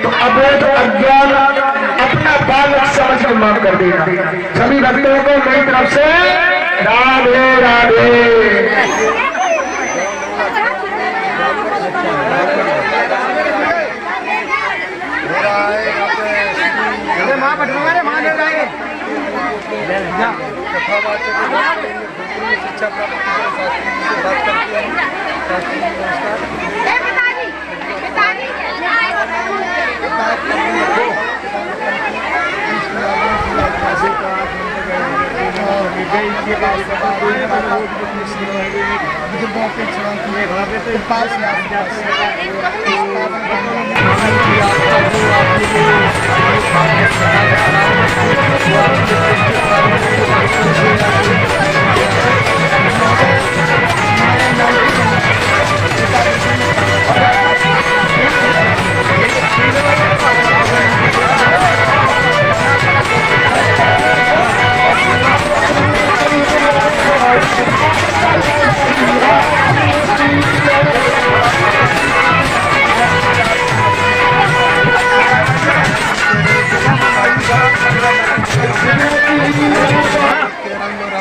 तो अबोध अज्ञान अपना बालक समझ के माफ कर देना। सभी भक्तों को मेरी तरफ से राधे राधे। शिक्षा प्राप्त करते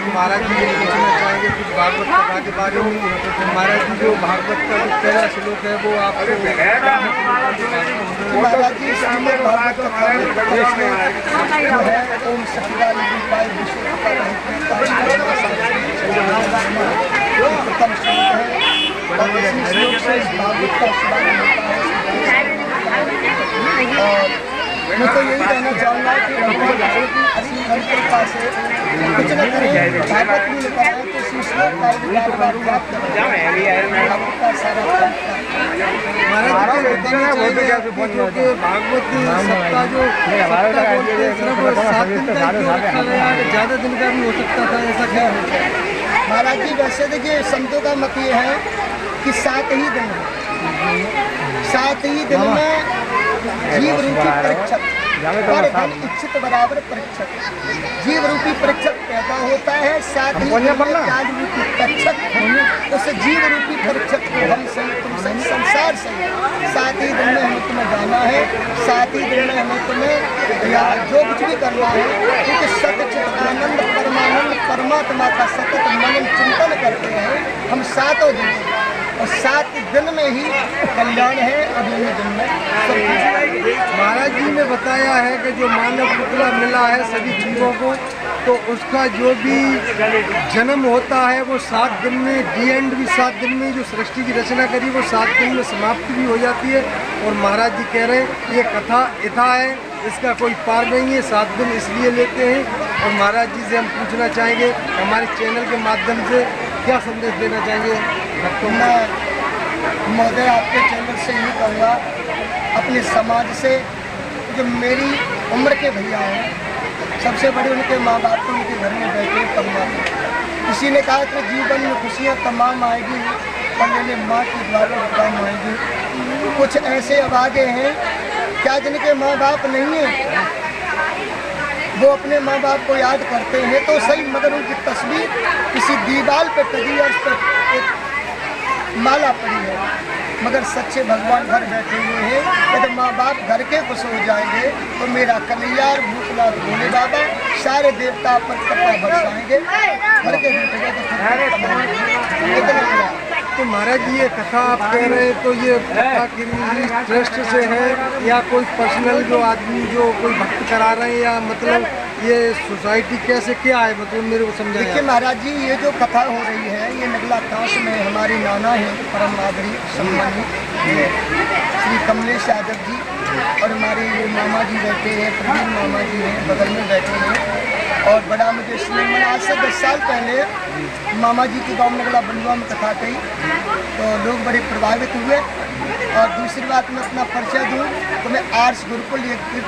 महाराज जी पूछना चाहेंगे कुछ भागवत कथा के बारे में। महाराज जी जो भागवत का जो पहला श्लोक है वो आपको महाराज जी श्रीमद् भागवत ओम सच्चिदानंद रूपाय प्रथम श्लोक है और इसी श्लोक से भागवत का शुभारंभ होता है। और मैं तो यही कहना चाहूँगा कि भगवान की असीम कृपा से कुछ न करें भागवत में लिखा है तो इसी श्लोक का प्राप्त भागवत का सारा महाराज जी भागवत सप्ताह जो ज़्यादा दिन का भी हो सकता था, ऐसा क्या है? महाराज जी वैसे देखिए संतों का मत ये है कि 7 ही दिन है, 7 ही दिन में जीव रूपी परीक्षक पर धन इच्छित बराबर परीक्षक जीव रूपी परीक्षक पैदा होता है। 7 ही दिन में काल रूपी परीक्षक उस जीव रूपी परीक्षक को हम सही तुम सही संसार सही 7 ही दिन में हमें तुम्हें जाना है। 7 ही दिन में हमें तुम्हें या जो कुछ भी करना है क्योंकि सतचित आनंद परमानंद परमात्मा का सतत मनन चिंतन करते हैं हम 7 दिन और 7 दिन में ही कल्याण है। अगले दिन में महाराज जी ने बताया है कि जो मानव पुतला मिला है सभी जीवों को तो उसका जो भी जन्म होता है वो 7 दिन में डी एंड भी 7 दिन में जो सृष्टि की रचना करी वो 7 दिन में समाप्ति भी हो जाती है। और महाराज जी कह रहे हैं ये कथा यथा है, इसका कोई पार नहीं है, 7 दिन इसलिए लेते हैं। और महाराज जी से हम पूछना चाहेंगे हमारे चैनल के माध्यम से क्या संदेश देना चाहेंगे? तो मैं महोदय आपके चैनल से यही कहूँगा अपने समाज से जो मेरी उम्र के भैया हैं सबसे बड़े उनके माँ बाप तो उनके घर में बैठे कमाते। किसी ने कहा कि जीवन में खुशियाँ तमाम आएगी पर मेरे माँ की द्वारा काम आएगी। कुछ ऐसे अभागे हैं क्या जिनके माँ बाप नहीं हैं वो अपने माँ बाप को याद करते हैं तो सही मगर उनकी तस्वीर किसी दीवार पे टंगी और उस पर एक माला पड़ी है मगर सच्चे भगवान घर बैठे हुए हैं। यदि माँ बाप घर के खुश हो जाएंगे तो मेरा कन्हैयार भूतनाथ भोले बाबा सारे देवता पर कृपा बरसाएंगे। घर के बैठेंगे तो इतना। तो महाराज जी ये कथा आप कह रहे हैं तो ये कथा किसी ट्रस्ट से है या कोई पर्सनल जो आदमी जो कोई भक्त करा रहे हैं या मतलब ये सोसाइटी कैसे क्या है मतलब मेरे को समझाइए। देखिए महाराज जी ये जो कथा हो रही है ये नगला काश में हमारी नाना है परम आदरी सम्मानित श्री कमलेश यादव जी और हमारे मामा जी बैठे हैं प्रवीण मामा जी हैं बगल में बैठे हैं। और बड़ा मुझे इसमें आज से 10 साल पहले मामा जी की गाँव नगला बंधुआ में कथा कही तो लोग बड़े प्रभावित हुए। और दूसरी बात मैं अपना परिचय दूँ तो मैं आर्ट्स गुरुकुल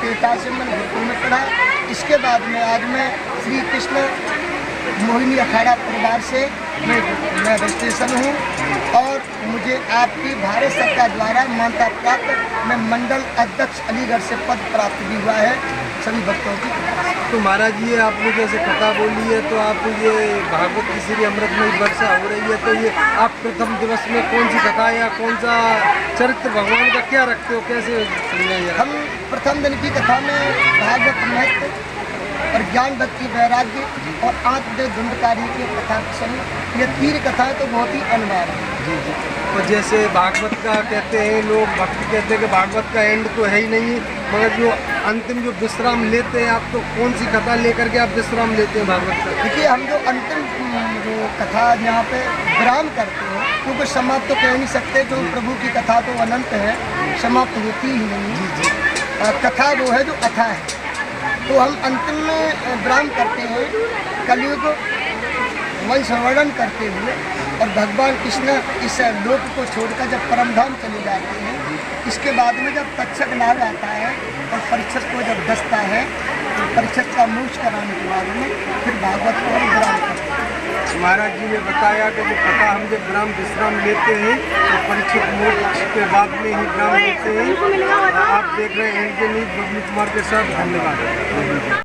पेटा से मैंने गुरुकुल में पढ़ा। इसके बाद में आज मैं श्री कृष्ण मोहिनी अखाड़ा परिवार से मैं रजिस्ट्रेशन हूँ और मुझे आपकी भारत सरकार द्वारा मान्यता प्राप्त मैं मंडल अध्यक्ष अलीगढ़ से पद प्राप्त भी हुआ है सभी भक्तों की। तो महाराज ये आपने जैसे कथा बोली है, तो आप ये भागवत की श्री अमृतमयी वर्षा हो रही है, तो ये आप प्रथम दिवस में कौन सी कथा या कौन सा चरित्र भगवान का क्या रखते हो, कैसे समझाइए? हम प्रथम दिन की कथा में भागवत महत्व और ज्ञान भक्ति वैराग्य और आत्मदेव धुंधकारी की कथा सुनी। ये 3 कथाएं तो बहुत ही अनवार है। जी जी। और जैसे भागवत का कहते हैं लोग, भक्त कहते हैं कि भागवत का एंड तो है ही नहीं, मगर जो अंतिम जो विश्राम लेते हैं आप, तो कौन सी कथा लेकर के आप विश्राम लेते हैं भागवत का? देखिए, हम जो अंतिम जो कथा यहाँ पे विराम करते हैं, क्योंकि समाप्त तो कह नहीं सकते, जो प्रभु की कथा तो अनंत है, समाप्त होती ही नहीं। कथा वो है जो अथा है, तो हम अंतिम में विराम करते हैं कलयुग वंश वर्णन करते हुए, और भगवान कृष्ण इस लोक को छोड़कर जब परमधाम चले जाते हैं, इसके बाद में जब तक्षक नाग आता है और परीक्षक को जब डसता है, तो परीक्षक का मोक्ष कराने के बाद में फिर भागवत को विराम करते हैं। महाराज जी ने बताया कि जो कथा हम जब विश्राम लेते हैं तो परीक्षित मोक्ष के बाद में ही विराम लेते हैं। आप देख रहे हैं एनके न्यूज़ बबलू कुमार के साथ। धन्यवाद।